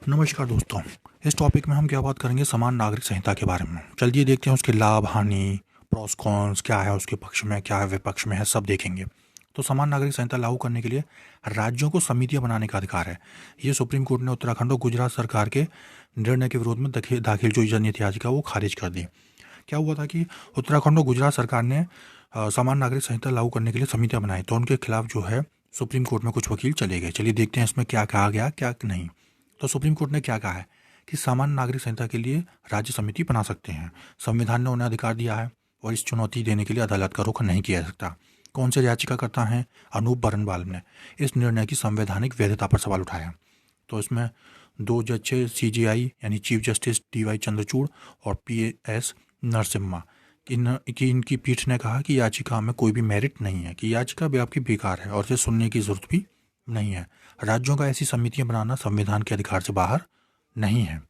नमस्कार दोस्तों। इस टॉपिक में हम क्या बात करेंगे, समान नागरिक संहिता के बारे में। चलिए देखते हैं उसके लाभ हानि, प्रोस कॉन्स क्या है, उसके पक्ष में क्या है, विपक्ष में है, सब देखेंगे। तो समान नागरिक संहिता लागू करने के लिए राज्यों को समितियां बनाने का अधिकार है। ये सुप्रीम कोर्ट ने उत्तराखंड और गुजरात सरकार के निर्णय के विरोध में दाखिल जो जनहित याचिका वो खारिज कर दी। क्या हुआ था कि उत्तराखंड और गुजरात सरकार ने समान नागरिक संहिता लागू करने के लिए समितियां बनाई, तो उनके खिलाफ जो है सुप्रीम कोर्ट में कुछ वकील चले गए। चलिए देखते हैं इसमें क्या कहा गया क्या नहीं। तो सुप्रीम कोर्ट ने क्या कहा है कि सामान्य नागरिक संहिता के लिए राज्य समिति बना सकते हैं। संविधान ने उन्हें अधिकार दिया है और इस चुनौती देने के लिए अदालत का रुख नहीं किया जा सकता। कौन से याचिका करता है? अनूप बरनवाल ने इस निर्णय की संवैधानिक वैधता पर सवाल उठाया। तो इसमें दो जज CJI यानी चीफ जस्टिस DY चंद्रचूड़ और PS नरसिम्हा इनकी पीठ ने कहा कि याचिका में कोई भी मेरिट नहीं है, कि याचिका भी आपकी बेकार है और इसे सुनने की जरूरत भी नहीं है। राज्यों का ऐसी समितियां बनाना संविधान के अधिकार से बाहर नहीं है।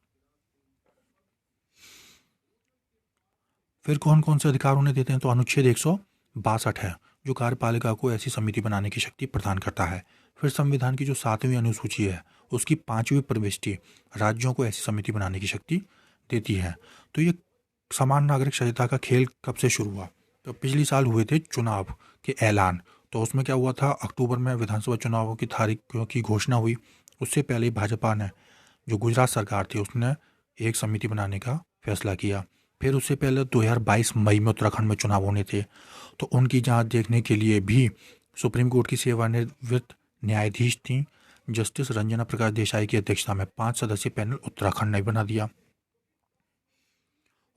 फिर कौन कौन से अधिकार उन्हें देते हैं? तो अनुच्छेद 162 है जो कार्यपालिका को ऐसी समिति बनाने की शक्ति प्रदान करता है। फिर संविधान की जो 7वीं अनुसूची है उसकी 5वीं प्रविष्टि राज्यों को ऐसी समिति बनाने की शक्ति देती है। तो ये समान नागरिक संहिता का खेल कब से शुरू हुआ? तो पिछले साल हुए थे चुनाव के ऐलान। तो उसमें क्या हुआ था, अक्टूबर में विधानसभा चुनावों की तारीख की घोषणा हुई। उससे पहले भाजपा ने, जो गुजरात सरकार थी, उसने एक समिति बनाने का फैसला किया। फिर उससे पहले 2022 मई में उत्तराखंड में चुनाव होने थे, तो उनकी जांच देखने के लिए भी सुप्रीम कोर्ट की सेवानिवृत्त न्यायाधीश थी जस्टिस रंजना प्रकाश देसाई की अध्यक्षता में 5 सदस्यीय पैनल उत्तराखंड ने बना दिया।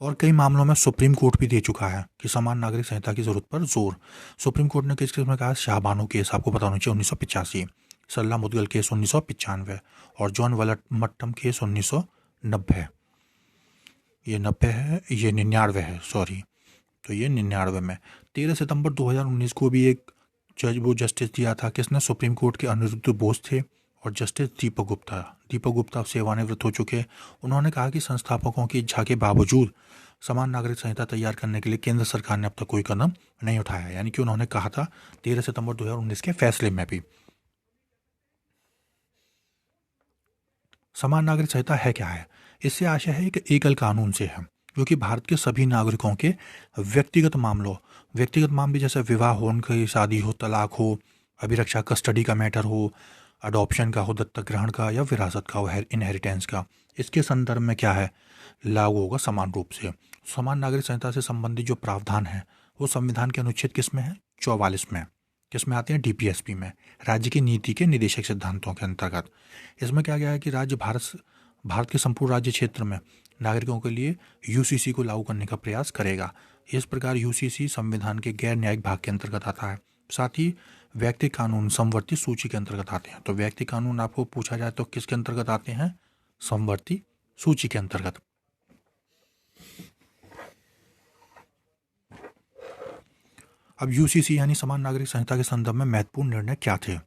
और कई मामलों में सुप्रीम कोर्ट भी दे चुका है कि समान नागरिक संहिता की जरूरत पर जोर। सुप्रीम कोर्ट ने किस केस में कहा? शाहबानो केस, आपको पता होना चाहिए, 1985, सल्ला मुदगल केस 1995 और जॉन वलटमट्टम केस 1990। ये 90 है, ये 99 है, सॉरी। तो ये 99 में 13 सितंबर 2019 को भी एक जज वो जस्टिस दिया था, किसने? सुप्रीम कोर्ट के अनिरुद्ध बोस थे और जस्टिस दीपक गुप्ता सेवानिवृत्त हो चुके। उन्होंने कहा कि संस्थापकों की इच्छा के बावजूद समान नागरिक संहिता तैयार करने के लिए केंद्र सरकार ने अब तक कोई कदम नहीं उठाया। यानी कि उन्होंने कहा था 13 सितंबर 2019 के फैसले में भी। समान नागरिक संहिता है क्या है? इससे आशय है एक एकल कानून से है जो कि भारत के सभी नागरिकों के व्यक्तिगत मामले जैसे विवाह हो, उनकी शादी हो, तलाक हो, अभिरक्षा कस्टडी का मैटर हो, अडॉप्शन का हो, दत्तक ग्रहण का, या विरासत का हो, इनहेरिटेंस का, इसके संदर्भ में क्या है, लागू होगा समान रूप से। समान नागरिक संहिता से संबंधित जो प्रावधान है वो संविधान के अनुच्छेद किस में है? 44 में। किस में आते हैं? DPSP में, राज्य की नीति के निदेशक सिद्धांतों के अंतर्गत। इसमें क्या गया है कि राज्य भारत के संपूर्ण राज्य क्षेत्र में नागरिकों के लिए UCC को लागू करने का प्रयास करेगा। इस प्रकार UCC संविधान के गैर न्यायिक भाग के अंतर्गत आता है। साथ ही व्यक्ति कानून समवर्ती सूची के अंतर्गत आते हैं। तो व्यक्ति कानून आपको पूछा जाए तो किसके अंतर्गत आते हैं? समवर्ती सूची के अंतर्गत। अब UCC यानी समान नागरिक संहिता के संदर्भ में महत्वपूर्ण निर्णय क्या थे?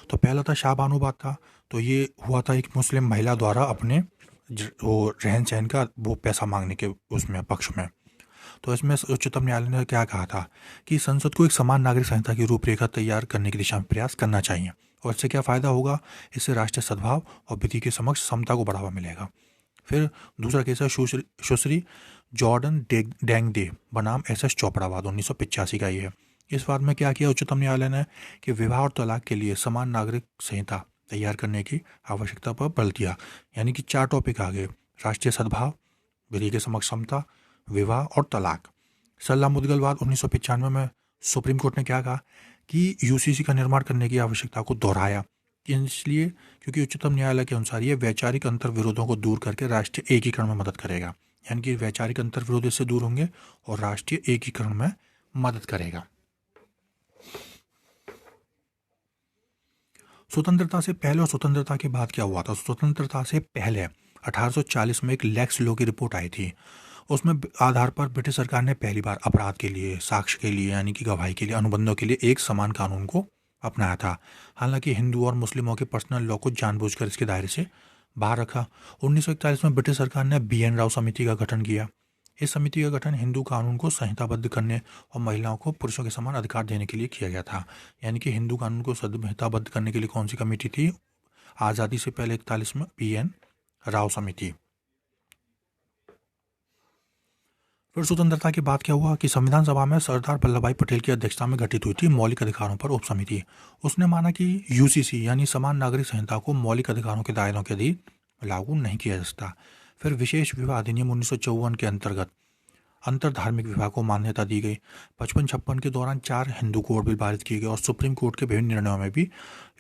तो पहला था शाहबानो बात था। तो ये हुआ था एक मुस्लिम महिला द्वारा अपने वो रहन सहन का वो पैसा मांगने के उसमें पक्ष में। तो इसमें उच्चतम न्यायालय ने क्या कहा था कि संसद को एक समान नागरिक संहिता की रूपरेखा तैयार करने की दिशा में प्रयास करना चाहिए। और इससे क्या फायदा होगा? इससे राष्ट्रीय सद्भाव और विधि के समक्ष समता को बढ़ावा मिलेगा। फिर दूसरा केस है सुश्री जॉर्डन डेंगदे बनाम SS चोपड़ावाद, 1985 का ये है। इस बात में क्या किया उच्चतम न्यायालय ने कि विवाह और तलाक के लिए समान नागरिक संहिता तैयार करने की आवश्यकता पर बल दिया। यानी कि 4 टॉपिक आ गए: राष्ट्रीय सद्भाव, विधि के समक्ष समता, विवाह और तलाक। सल्ला मुदगलवाद 1995 में सुप्रीम कोर्ट ने क्या कहा कि UCC का निर्माण करने की आवश्यकता को दोहराया, इसलिए क्योंकि उच्चतम न्यायालय के अनुसार ये वैचारिक अंतर विरोधों को दूर करके राष्ट्रीय एकीकरण में मदद करेगा। यानी कि वैचारिक अंतर विरोध इससे दूर होंगे और राष्ट्रीय एकीकरण में मदद करेगा। स्वतंत्रता से पहले और स्वतंत्रता के बाद क्या हुआ था? स्वतंत्रता से पहले 1840 में एक लेक्स लॉ की रिपोर्ट आई थी। उसमें आधार पर ब्रिटिश सरकार ने पहली बार अपराध के लिए, साक्ष्य के लिए यानी कि गवाही के लिए, अनुबंधों के लिए एक समान कानून को अपनाया था। हालांकि हिंदू और मुस्लिमों के पर्सनल लॉ को जानबूझकर इसके दायरे से बाहर रखा। 1941 में ब्रिटिश सरकार ने BN राव समिति का गठन किया। इस समिति का गठन हिंदू कानून को संहिताबद्ध करने और महिलाओं को पुरुषों के समान अधिकार देने के लिए किया गया था। यानी कि हिंदू कानून को संहिताबद्ध करने के लिए कौन सी कमेटी थी? आज़ादी से पहले 41 में PN राव समिति। फिर स्वतंत्रता के बाद क्या हुआ कि संविधान सभा में सरदार वल्लभ भाई पटेल की अध्यक्षता में गठित हुई थी मौलिक अधिकारों पर उप समिति। उसने माना कि UCC यानी समान नागरिक संहिता को मौलिक अधिकारों के दायरों के अधीन लागू नहीं किया जा सकता। फिर विशेष विवाह अधिनियम 1954 के अंतर्गत अंतर धार्मिक विवाह को मान्यता दी गई। 55-56 के दौरान 4 हिंदू कोड बिल पारित किए गए और सुप्रीम कोर्ट के विभिन्न निर्णयों में भी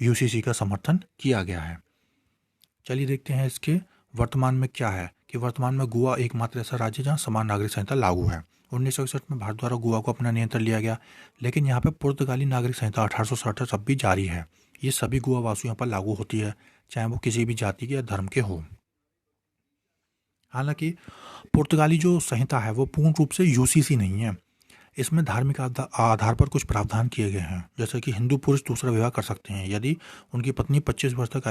UCC का समर्थन किया गया है। चलिए देखते हैं इसके वर्तमान में क्या है कि वर्तमान में गोवा एकमात्र ऐसा राज्य जहां समान नागरिक संहिता लागू है। 1961 में भारत द्वारा गोवा को अपना नियंत्रण लिया गया, लेकिन यहाँ पे पुर्तगाली नागरिक संहिता 1867 अब भी जारी है। ये सभी गोवा वासियों पर लागू होती है, चाहे वो किसी भी जाति के या धर्म के हो। हालांकि पुर्तगाली जो संहिता है वो पूर्ण रूप से UCC नहीं है। इसमें धार्मिक आधार पर कुछ प्रावधान किए गए हैं, जैसे कि हिंदू पुरुष दूसरा विवाह कर सकते हैं यदि उनकी पत्नी 25 वर्ष तक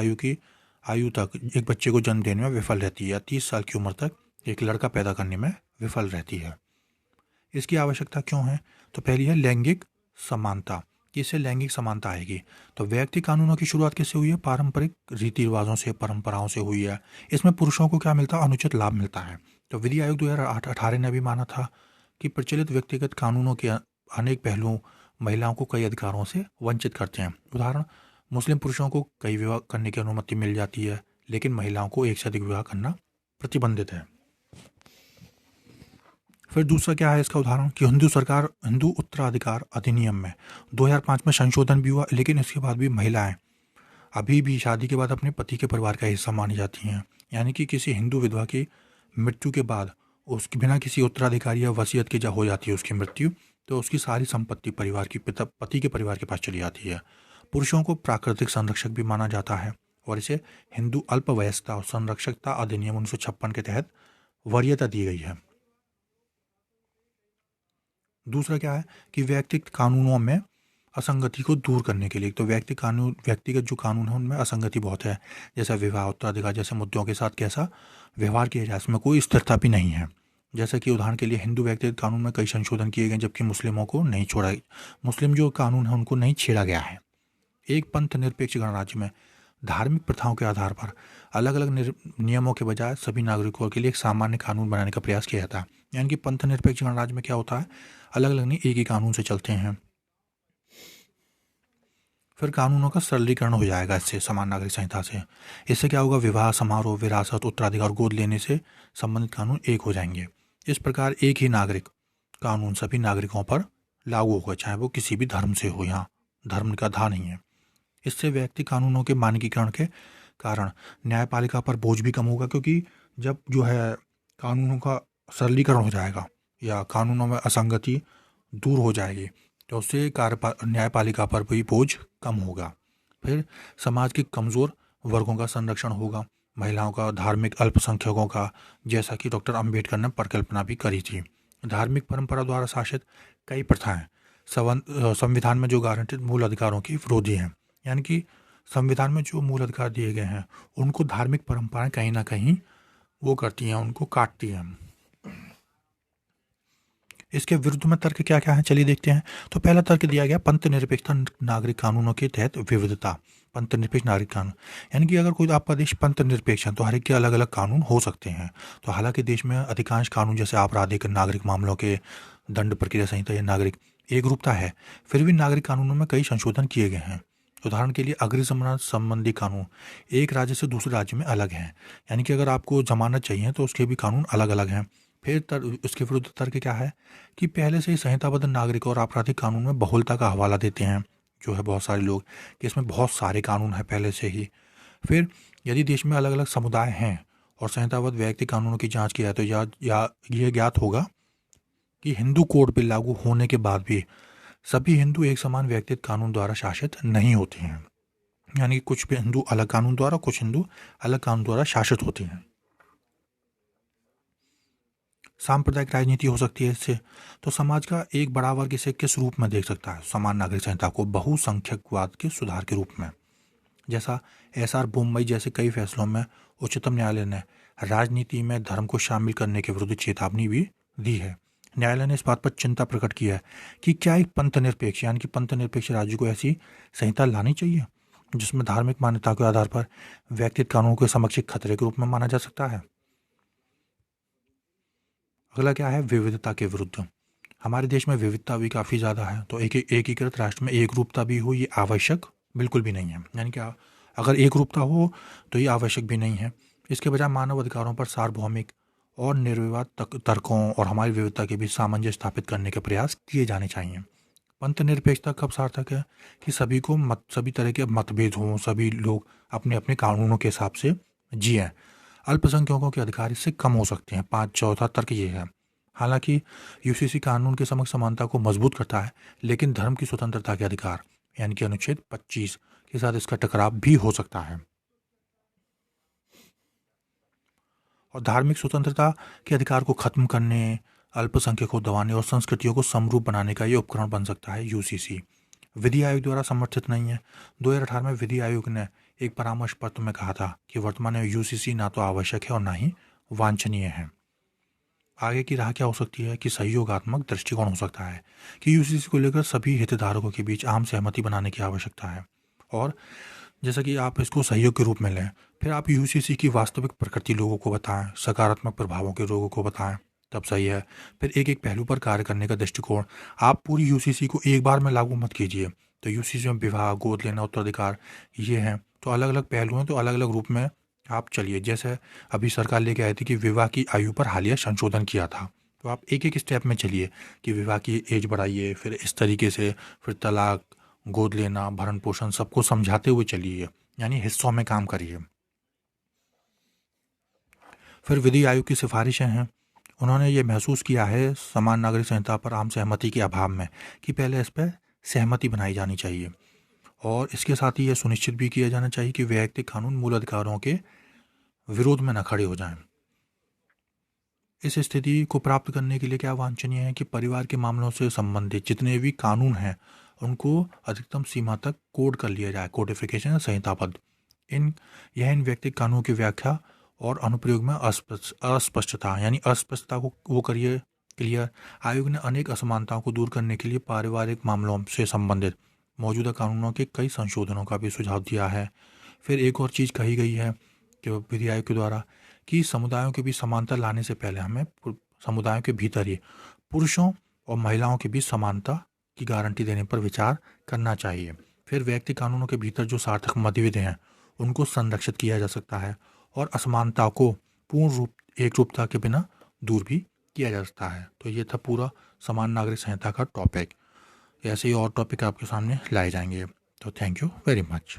आयु तक एक बच्चे को जन्म देने में विफल रहती है या 30 साल की उम्र तक एक लड़का पैदा करने में विफल रहती है। इसकी आवश्यकता क्यों है? तो पहली है लैंगिक समानता, कि इससे लैंगिक समानता आएगी। तो व्यक्ति कानूनों की शुरुआत कैसे हुई है? पारंपरिक रीति रिवाजों से, परंपराओं से हुई है। इसमें पुरुषों को क्या मिलता है? अनुचित लाभ मिलता है। तो विधि आयोग 2018 ने भी माना था कि प्रचलित व्यक्तिगत कानूनों के अनेक पहलू महिलाओं को कई अधिकारों से वंचित करते हैं। उदाहरण, मुस्लिम पुरुषों को कई विवाह करने की अनुमति मिल जाती है, लेकिन महिलाओं को एक से अधिक विवाह करना प्रतिबंधित है। फिर दूसरा क्या है इसका उदाहरण कि हिंदू उत्तराधिकार अधिनियम में 2005 में संशोधन भी हुआ, लेकिन इसके बाद भी महिलाएं अभी भी शादी के बाद अपने पति के परिवार का हिस्सा मानी जाती हैं। यानी कि किसी हिंदू विधवा की मृत्यु के बाद उसके बिना किसी उत्तराधिकारी या वसीयत के हो जाती है उसकी मृत्यु, तो उसकी सारी संपत्ति पति के परिवार के पास चली जाती है। पुरुषों को प्राकृतिक संरक्षक भी माना जाता है और इसे हिंदू अल्पवयस्कता और संरक्षकता अधिनियम 1956 के तहत वरीयता दी गई है। दूसरा क्या है कि व्यक्तिगत कानूनों में असंगति को दूर करने के लिए, तो व्यक्तिगत जो कानून है उनमें असंगति बहुत है, जैसा विवाह, उत्तराधिकार जैसे मुद्दों के साथ कैसा व्यवहार किया जाए, इसमें कोई स्थिरता भी नहीं है। जैसा कि उदाहरण के लिए हिंदू व्यक्तिगत कानून में कई संशोधन किए गए, जबकि मुस्लिम जो कानून है उनको नहीं छेड़ा गया है। एक पंथ निरपेक्ष गणराज्य में धार्मिक प्रथाओं के आधार पर अलग अलग नियमों के बजाय सभी नागरिकों के लिए एक सामान्य कानून बनाने का प्रयास किया जाता है। यानी कि पंथ निरपेक्ष गणराज्य में क्या होता है, अलग अलग नहीं एक ही कानून से चलते हैं। फिर कानूनों का सरलीकरण हो जाएगा इससे, समान नागरिक संहिता से। इससे क्या होगा, विवाह, समारोह, विरासत, उत्तराधिकार, गोद लेने से संबंधित कानून एक हो जाएंगे। इस प्रकार एक ही नागरिक कानून सभी नागरिकों पर लागू होगा, चाहे वो किसी भी धर्म से हो। यहाँ धर्म का धा नहीं है। इससे व्यक्ति कानूनों के मानकीकरण के कारण न्यायपालिका पर बोझ भी कम होगा, क्योंकि जब जो है कानूनों का सरलीकरण हो जाएगा या कानूनों में असंगति दूर हो जाएगी, तो उससे न्यायपालिका पर भी बोझ कम होगा। फिर समाज के कमज़ोर वर्गों का संरक्षण होगा, महिलाओं का, धार्मिक अल्पसंख्यकों का, जैसा कि डॉक्टर अंबेडकर ने परिकल्पना भी करी थी। धार्मिक परंपरा द्वारा शासित कई प्रथाएं संविधान में जो गारंटिड मूल अधिकारों की विरोधी हैं। यानी कि संविधान में जो मूल अधिकार दिए गए हैं उनको धार्मिक परंपराएं कहीं ना कहीं वो करती हैं, उनको काटती हैं। इसके विरुद्ध में तर्क क्या क्या है, चलिए देखते हैं। तो पहला तर्क दिया गया पंथ निरपेक्षता नागरिक कानूनों के तहत विविधता। पंथ निरपेक्ष नागरिक कानून यानी कि अगर कोई आपका देश पंथ निरपेक्ष है तो हर एक के अलग अलग कानून हो सकते हैं। तो हालांकि देश में अधिकांश कानून जैसे आपराधिक, नागरिक मामलों के, दंड प्रक्रिया संहिता या नागरिक एक रूपता है, फिर भी नागरिक कानूनों में कई संशोधन किए गए हैं। उदाहरण के लिए अग्रिम संबंधी कानून एक राज्य से दूसरे राज्य में अलग हैं। यानी कि अगर आपको जमानत चाहिए तो उसके भी कानून अलग अलग हैं। फिर उसके विरुद्ध तर्क क्या है कि पहले से ही संहिताबद्ध नागरिक और आपराधिक कानून में बहुलता का हवाला देते हैं जो है बहुत सारे लोग, कि इसमें बहुत सारे कानून हैं पहले से ही। फिर यदि देश में अलग अलग समुदाय हैं और संहिताबद्ध व्यक्ति कानूनों की जांच की जाए तो यह ज्ञात होगा कि हिंदू कोड बिल लागू होने के बाद भी सभी हिंदू एक समान व्यक्तिगत कानून द्वारा शासित नहीं होते हैं। यानी कुछ भी हिंदू अलग कानून द्वारा, कुछ हिंदू अलग कानून द्वारा शासित होते हैं। सांप्रदायिक राजनीति हो सकती है इससे। तो समाज का एक बड़ा वर्ग इसे किस रूप में देख सकता है, समान नागरिक संहिता को बहुसंख्यकवाद के सुधार के रूप में। जैसा SR बोम्बई जैसे कई फैसलों में उच्चतम न्यायालय ने राजनीति में धर्म को शामिल करने के विरुद्ध चेतावनी भी दी है। न्यायालय ने इस बात पर चिंता प्रकट की है कि क्या एक पंथ निरपेक्ष यानी कि पंथ निरपेक्ष राज्य को ऐसी संहिता लानी चाहिए जिसमें धार्मिक मान्यता के आधार पर व्यक्तिगत कानून के समक्ष एक खतरे के रूप में माना जा सकता है। अगला क्या है, विविधता के विरुद्ध। हमारे देश में विविधता भी काफ़ी ज़्यादा है, तो एकीकृत राष्ट्र में एक रूपता भी हो ये आवश्यक बिल्कुल भी नहीं है। यानी कि अगर एक रूपता हो तो ये आवश्यक भी नहीं है। इसके बजाय मानव अधिकारों पर सार्वभौमिक और निर्विवाद तर्कों और हमारी विविधता के बीच सामंजस्य स्थापित करने के प्रयास किए जाने चाहिए। पंथ निरपेक्षता कब सार्थक है कि सभी तरह के मतभेद हों, सभी लोग अपने अपने कानूनों के हिसाब से जिएं। अल्पसंख्यकों के अधिकार इससे कम हो सकते हैं। चौथा तर्क ये है, हालांकि यूसीसी कानून के समक्ष समानता को मजबूत करता है, लेकिन धर्म की स्वतंत्रता के अधिकार यानी कि अनुच्छेद 25 के साथ इसका टकराव भी हो सकता है। और धार्मिक स्वतंत्रता के अधिकार को खत्म करने, अल्पसंख्यकों को दबाने और संस्कृतियों को समरूप बनाने का ये उपकरण बन सकता है यूसीसी। विधि आयोग द्वारा समर्थित नहीं है। 2018 में विधि आयोग ने एक परामर्श पत्र में कहा था कि वर्तमान में यूसीसी ना तो आवश्यक है और ना ही वांछनीय है। आगे की राह क्या हो सकती है कि सहयोगात्मक दृष्टिकोण हो सकता है कि यूसीसी को लेकर सभी हितधारकों के बीच आम सहमति बनाने की आवश्यकता है। और जैसा कि आप इसको सहयोग के रूप में लें, फिर आप यूसीसी की वास्तविक प्रकृति लोगों को बताएं, सकारात्मक प्रभावों के लोगों को बताएं, तब सही है। फिर एक एक पहलू पर कार्य करने का दृष्टिकोण, आप पूरी यूसीसी को एक बार में लागू मत कीजिए। तो यूसीसी में विवाह, गोद लेना, उत्तराधिकार ये हैं, तो अलग अलग पहलू हैं, तो अलग अलग रूप में आप चलिए। जैसे अभी सरकार लेके आई थी कि विवाह की आयु पर हालिया संशोधन किया था, तो आप एक एक स्टेप में चलिए कि विवाह की एज बढ़ाइए, फिर इस तरीके से, फिर तलाक, गोद लेना, भरण पोषण सबको समझाते हुए चलिए, यानी हिस्सों में काम करिए। फिर विधि आयोग की सिफारिशें हैं। उन्होंने ये महसूस किया है समान नागरिक संहिता पर आम सहमति के अभाव में कि पहले इस पर सहमति बनाई जानी चाहिए, और इसके साथ ही यह सुनिश्चित भी किया जाना चाहिए कि वैयक्तिक कानून मूल अधिकारों के विरोध में न खड़े हो जाएं। इस स्थिति को प्राप्त करने के लिए क्या वांछनीय है कि परिवार के मामलों से संबंधित जितने भी कानून हैं उनको अधिकतम सीमा तक कोड कर लिया जाए, कोडिफिकेशन या संहिताबद्ध। इन व्यक्तिगत कानूनों की व्याख्या और अनुप्रयोग में अस्पष्टता यानी अस्पष्टता को वो करिए क्लियर। आयोग ने अनेक असमानताओं को दूर करने के लिए पारिवारिक मामलों से संबंधित मौजूदा कानूनों के कई संशोधनों का भी सुझाव दिया है। फिर एक और चीज़ कही गई है कि विधि आयोग के द्वारा कि समुदायों के बीच समानता लाने से पहले हमें समुदायों के भीतर ही पुरुषों और महिलाओं के बीच समानता की गारंटी देने पर विचार करना चाहिए। फिर व्यक्ति कानूनों के भीतर जो सार्थक मतभेद हैं उनको संरक्षित किया जा सकता है, और असमानता को एक रूपता के बिना दूर भी किया जा सकता है। तो ये था पूरा समान नागरिक संहिता का टॉपिक। ऐसे ही और टॉपिक आपके सामने लाए जाएंगे। तो थैंक यू वेरी मच।